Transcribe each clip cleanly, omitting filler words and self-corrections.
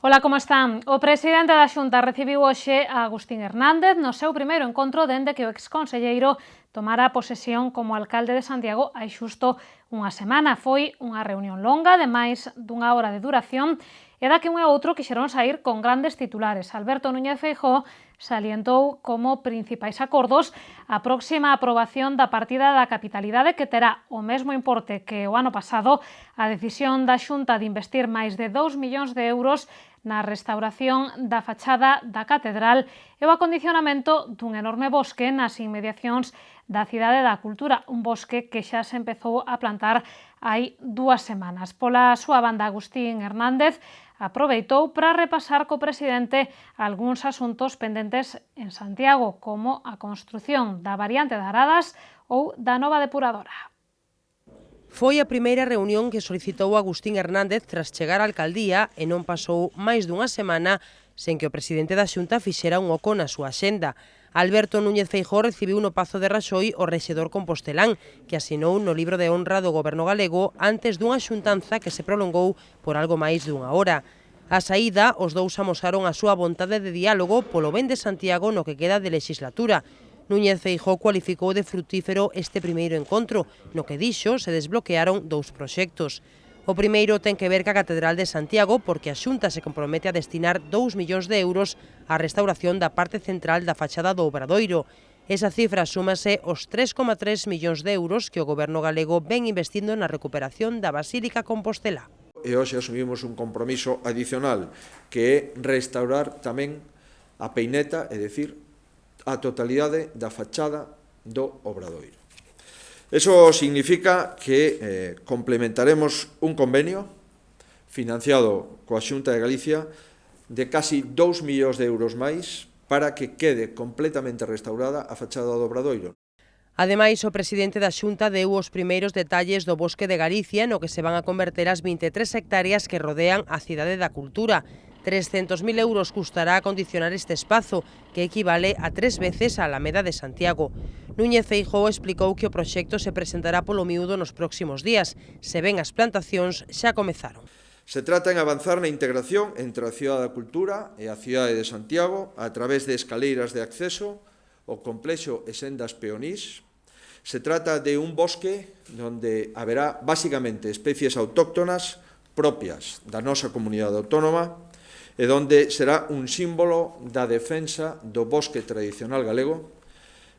Ola, como están? O presidente da Xunta recibiu hoxe a Agustín Hernández no seu primeiro encontro dende que o exconselleiro tomara posesión como alcalde de Santiago hai xusto unha semana. Foi unha reunión longa de máis dunha hora de duración e da que un e outro quixeron sair con grandes titulares. Alberto Núñez Feijóo salientou como principais acordos a próxima aprobación da partida da capitalidade, que terá o mesmo importe que o ano pasado, a decisión da Xunta de investir máis de 2 millóns de euros na restauración da fachada da catedral e o acondicionamento dun enorme bosque nas inmediacións da Cidade da Cultura, un bosque que xa se empezou a plantar hai 2 semanas. Pola súa banda, Agustín Hernández aproveitou para repasar co presidente algúns asuntos pendentes en Santiago, como a construción da variante de Aradas ou da nova depuradora. Foi a primeira reunión que solicitou Agustín Hernández tras chegar á alcaldía e non pasou máis dunha semana sen que o presidente da Xunta fixera un oco na súa axenda. Alberto Núñez Feijóo recibiu no Pazo de Raxoi o rexedor compostelán, que asinou no libro de honra do goberno galego antes dunha xuntanza que se prolongou por algo máis dunha hora. A saída, os dous amosaron a súa vontade de diálogo polo ben de Santiago no que queda de legislatura. Núñez Feijóo cualificou de frutífero este primeiro encontro, no que dixo se desbloquearon 2 proxectos. O primeiro ten que ver ca Catedral de Santiago porque a Xunta se compromete a destinar 2 millóns de euros á restauración da parte central da fachada do Obradoiro. Esa cifra súmase aos 3,3 millóns de euros que o goberno galego ven investindo na recuperación da Basílica Compostelá. E hoxe asumimos un compromiso adicional que é restaurar tamén a peineta, é dicir, a totalidade da fachada do Obradoiro. Eso significa que complementaremos un convenio financiado coa Xunta de Galicia de casi 2 millóns de euros máis para que quede completamente restaurada a fachada do Obradoiro. Ademais, o presidente da Xunta deu os primeiros detalles do Bosque de Galicia no que se van a converter as 23 hectáreas que rodean a Cidade da Cultura. 300.000 euros custará acondicionar este espazo, que equivale a 3 veces a Alameda de Santiago. Núñez Feijóo explicou que o proxecto se presentará polo miúdo nos próximos días, se ben as plantacións xa comezaron. Se trata en avanzar na integración entre a Cidade da Cultura e a Cidade de Santiago a través de escaleiras de acceso, o complexo e sendas peonís. Se trata de un bosque onde haberá basicamente especies autóctonas propias da nosa comunidade autónoma e onde será un símbolo da defensa do bosque tradicional galego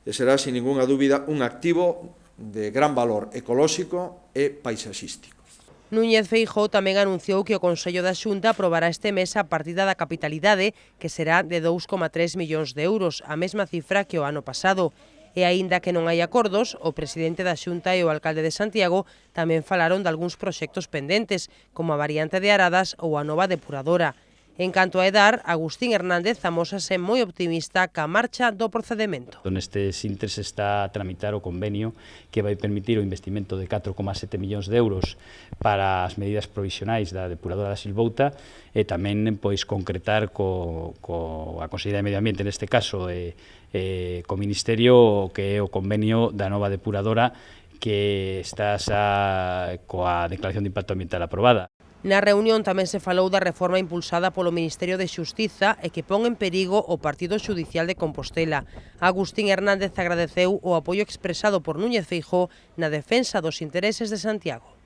e será, sin ninguna dúbida, un activo de gran valor ecolóxico e paisaxístico. Núñez Feijóo tamén anunciou que o Consello da Xunta aprobará este mes a partida da capitalidade, que será de 2,3 millóns de euros, a mesma cifra que o ano pasado. E aínda que non hai acordos, o presidente da Xunta e o alcalde de Santiago tamén falaron de algúns proxectos pendentes, como a variante de Aradas ou a nova depuradora. En canto a Edar, Agustín Hernández amósase moi optimista ca marcha do procedemento. Nestes intres está a tramitar o convenio que vai permitir o investimento de 4,7 millóns de euros para as medidas provisionais da depuradora da Silvouta e tamén concretar coa Consellería de Medio Ambiente, neste caso, co Ministerio, que é o convenio da nova depuradora que está xa coa declaración de impacto ambiental aprobada. Na reunión tamén se falou da reforma impulsada polo Ministerio de Xustiza e que pon en perigo o Partido Xudicial de Compostela. Agustín Hernández agradeceu o apoio expresado por Núñez Feijóo na defensa dos intereses de Santiago.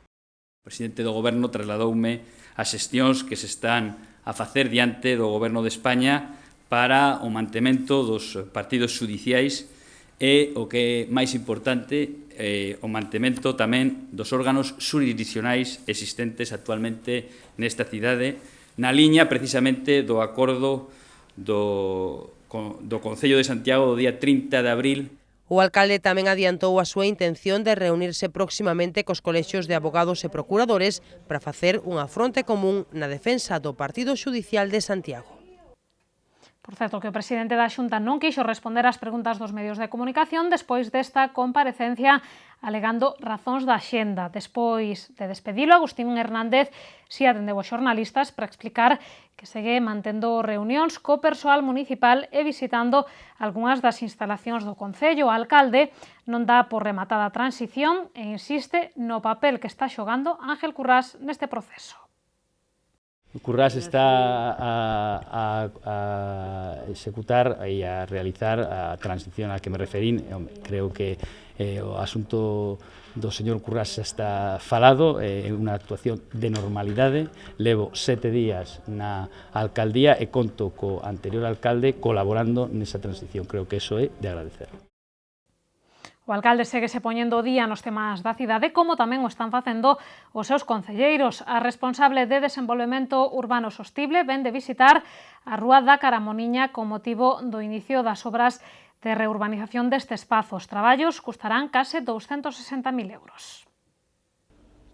O presidente do Goberno trasladoume as xestións que se están a facer diante do Goberno de España para o mantemento dos partidos xudiciais e, o que é máis importante, o mantemento tamén dos órganos jurisdiccionais existentes actualmente nesta cidade, na liña precisamente do acordo do Concello de Santiago do día 30 de abril. O alcalde tamén adiantou a súa intención de reunirse próximamente cos colexios de abogados e procuradores para facer unha fronte común na defensa do Partido Xudicial de Santiago. Por certo, que o presidente da Xunta non quixo responder ás preguntas dos medios de comunicación despois desta comparecencia alegando razóns da axenda. Despois de despedilo, Agustín Hernández si atendeu aos xornalistas para explicar que segue mantendo reunións co persoal municipal e visitando algunhas das instalacións do Concello. O alcalde non dá por rematada a transición e insiste no papel que está xogando Ángel Currás neste proceso. Currás está a executar e a realizar a transición a que me referín. Creo que o asunto do señor Currás xa está falado, é unha actuación de normalidade. Levo 7 días na alcaldía e conto co anterior alcalde colaborando nesa transición. Creo que eso é de agradecer. O alcalde séguese poñendo o día nos temas da cidade, como tamén o están facendo os seus concelleiros. A responsable de Desenvolvemento Urbano Sostible vén de visitar a Rúa da Caramoniña con motivo do inicio das obras de reurbanización deste espazo. Os traballos custarán case 260.000 euros.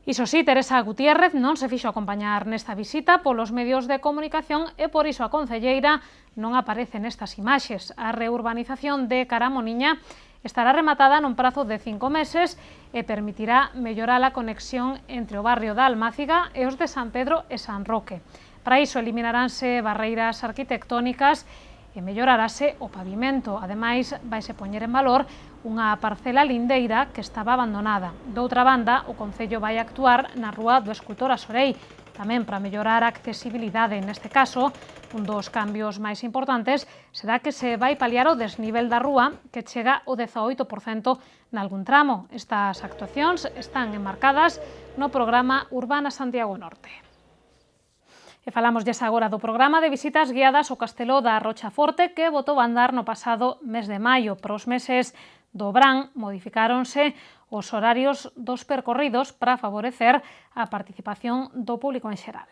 Iso sí, Teresa Gutiérrez non se fixo acompañar nesta visita polos medios de comunicación e por iso a concelleira non aparece nestas imaxes. A reurbanización de Caramoniña estará rematada nun prazo de 5 meses e permitirá mellorar a conexión entre o barrio da Almáciga e os de San Pedro e San Roque. Para iso eliminaránse barreiras arquitectónicas e mellorarase o pavimento. Ademais, vaise poñer en valor unha parcela lindeira que estaba abandonada. Doutra banda, o Concello vai actuar na Rúa do Escultor Asorei, tamén para mellorar a accesibilidade. Neste caso, un dos cambios máis importantes será que se vai paliar o desnivel da rúa, que chega ao 18% nalgún tramo. Estas actuacións están enmarcadas no programa Urbana Santiago Norte. E falámoslles agora do programa de visitas guiadas ao Castelo da Rochaforte, que botou a andar no pasado mes de maio. Para os meses do verán modificáronse os horarios dos percorridos para favorecer a participación do público en xeral.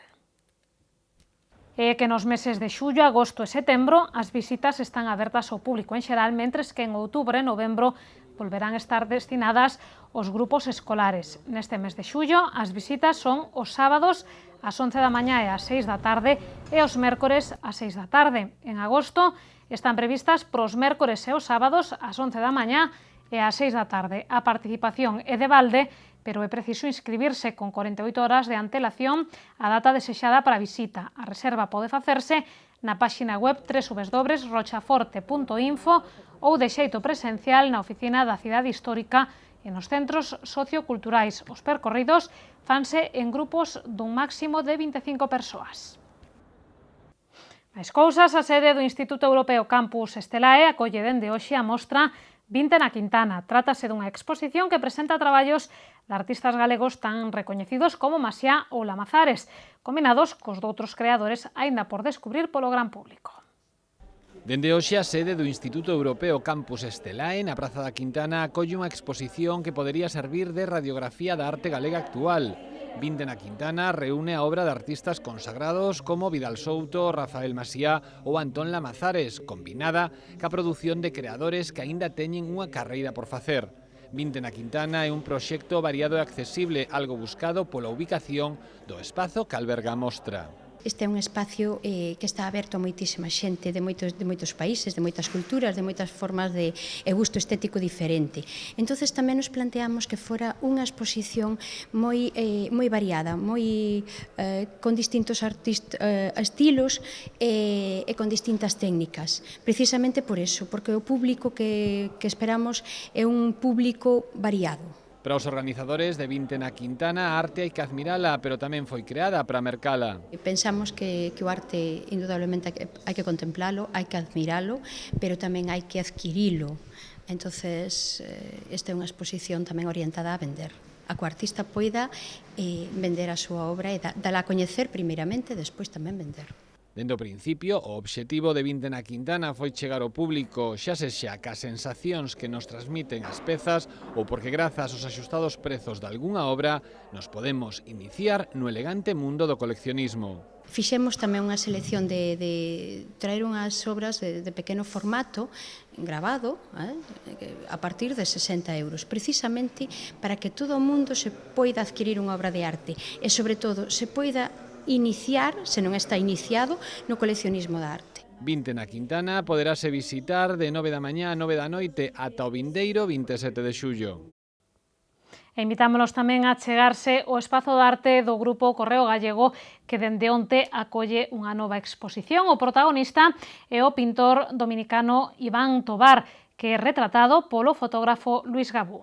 E que nos meses de xullo, agosto e setembro as visitas están abertas ao público en xeral, mentres que en outubro e novembro volverán a estar destinadas aos grupos escolares. Neste mes de xullo, as visitas son os sábados ás 11 da mañá e ás 6 da tarde e os mércores ás 6 da tarde. En agosto están previstas pros mércores e os sábados ás 11 da mañá e ás 6 da tarde. A participación é de balde, pero é preciso inscribirse con 48 horas de antelación a data desexada para a visita. A reserva pode facerse na páxina web www.rochaforte.info ou de xeito presencial na oficina da Cidade Histórica e nos centros socioculturais. Os percorridos fanse en grupos dun máximo de 25 persoas. Máis cousas, a sede do Instituto Europeo Campus Estelae acolle dende hoxe a mostra 20 na Quintana. Trátase dunha exposición que presenta traballos de artistas galegos tan recoñecidos como Maciá ou Lamazares, combinados cos doutros creadores aínda por descubrir polo gran público. Dende hoxe a sede do Instituto Europeo Campus Estelae na Praza da Quintana acolle unha exposición que podería servir de radiografía da arte galega actual. 20 na Quintana reúne a obra de artistas consagrados como Vidal Souto, Rafael Maciá ou Antón Lamazares, combinada ca produción de creadores que aínda teñen unha carreira por facer. 20 na Quintana é un proxecto variado e accesible, algo buscado pola ubicación do espazo que alberga a mostra. Este é un espacio que está aberto a moitísima xente de moitos países, de moitas culturas, de moitas formas de gusto estético diferente. Entonces tamén nos planteamos que fora unha exposición moi variada, con distintos estilos e con distintas técnicas. Precisamente por eso, porque o público que esperamos é un público variado. Para os organizadores de 20 na Quintana, a arte hai que admirala, pero tamén foi creada para mercala. Pensamos que o arte, indudablemente, hai que contemplalo, hai que admiralo, pero tamén hai que adquirilo. Entonces, esta é unha exposición tamén orientada a vender. A que o artista poida vender a súa obra e dala a coñecer primeiramente, e despois tamén vender. Dende o principio, o obxectivo de 20 na Quintana foi chegar ao público, xa sexa cas sensacións que nos transmiten as pezas ou porque grazas aos axustados prezos de algunha obra nos podemos iniciar no elegante mundo do coleccionismo. Fixemos tamén unha selección de traer unhas obras de pequeno formato, grabado, a partir de 60 euros, precisamente para que todo o mundo se poida adquirir unha obra de arte e, sobre todo, se poida iniciar, se non está iniciado, no coleccionismo da arte. 20 na Quintana poderase visitar de 9 da mañá a 9 da noite ata o vindeiro 27 de xullo. E invitámolos tamén a chegarse ao espazo de arte do Grupo Correo Gallego, que dende onte acolle unha nova exposición. O protagonista é o pintor dominicano Iván Tobar, que é retratado polo fotógrafo Luis Gabú.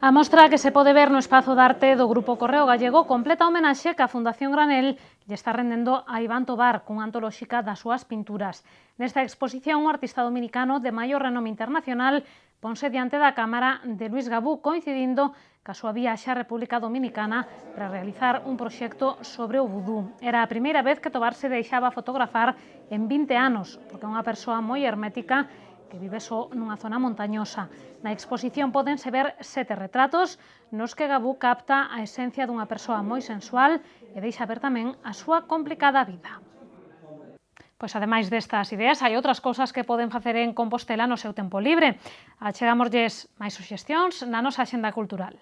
A mostra que se pode ver no espazo de arte do Grupo Correo Gallego completa homenaxe que a Fundación Granel lle está rendendo a Iván Tobar cunha antolóxica das súas pinturas. Nesta exposición, o artista dominicano de maior renome internacional ponse diante da cámara de Luis Gabú, coincidindo ca súa viaxe á República Dominicana para realizar un proxecto sobre o vudú. Era a primeira vez que Tobar se deixaba fotografar en 20 anos, porque é unha persoa moi hermética que vive só nunha zona montañosa. Na exposición pódense ver 7 retratos nos que Gabú capta a esencia dunha persoa moi sensual e deixa ver tamén a súa complicada vida. Pois ademais destas ideas, hai outras cousas que poden facer en Compostela no seu tempo libre. Achegámoslles máis suxestións na nosa axenda cultural.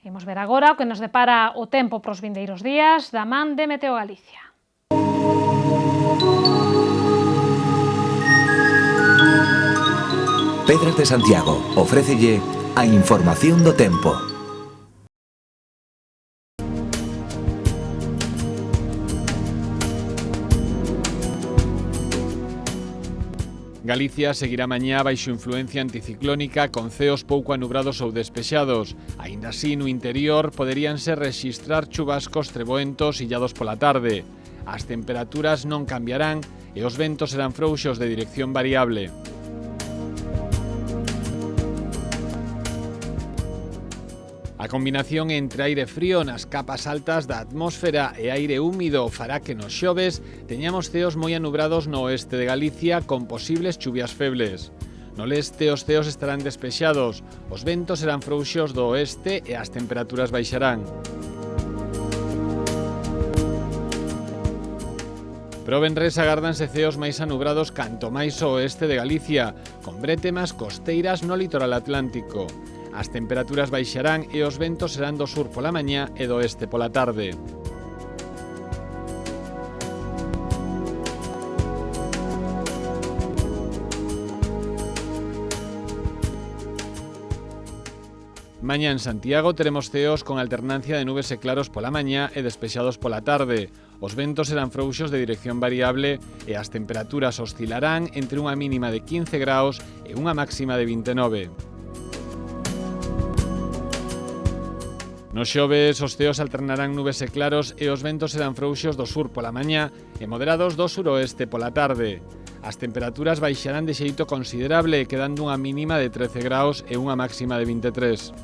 Imos ver agora o que nos depara o tempo pros vindeiros días da man de Meteo Galicia. Pedras de Santiago ofrécelle a información do tempo. Galicia seguirá mañá baixo influencia anticiclónica con ceos pouco anubrados ou despexados. Aínda así, no interior poderíanse rexistrar chubascos treboentos illados pola tarde. As temperaturas non cambiarán e os ventos serán frouxos de dirección variable. A combinación entre aire frío nas capas altas da atmósfera e aire húmido fará que nos xoves teñamos ceos moi anubrados no oeste de Galicia con posibles chuvias febles. No leste os ceos estarán despexados, os ventos serán frouxos do oeste e as temperaturas baixarán. Pero o venres agárdanse ceos máis anubrados canto máis ao oeste de Galicia, con brétemas costeiras no litoral atlántico. As temperaturas baixarán e os ventos serán do sur pola mañá e do oeste pola tarde. Mañá en Santiago teremos ceos con alternancia de nubes e claros pola mañá e despexados pola tarde. Os ventos serán frouxos de dirección variable e as temperaturas oscilarán entre unha mínima de 15 graus e unha máxima de 29. Nos xoves, os ceos alternarán nubes e claros e os ventos serán frouxos do sur pola mañá e moderados do suroeste pola tarde. As temperaturas baixarán de xeito considerable, quedando unha mínima de 13 graus e unha máxima de 23.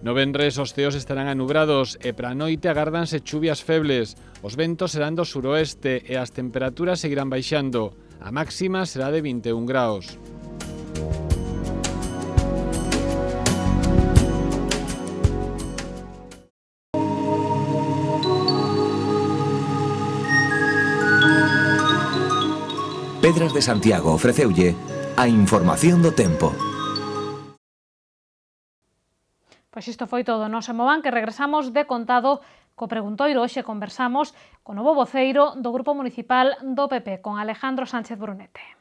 No venres, os ceos estarán anubrados e para a noite agárdanse chuvias febles. Os ventos serán do suroeste e as temperaturas seguirán baixando. A máxima será de 21 graus. Pedras de Santiago ofreceulle a información do tempo. Pois isto foi todo, non se movan que regresamos de contado co preguntoiro. Hoxe conversamos co novo voceiro do Grupo Municipal do PP, con Alejandro Sánchez Brunete.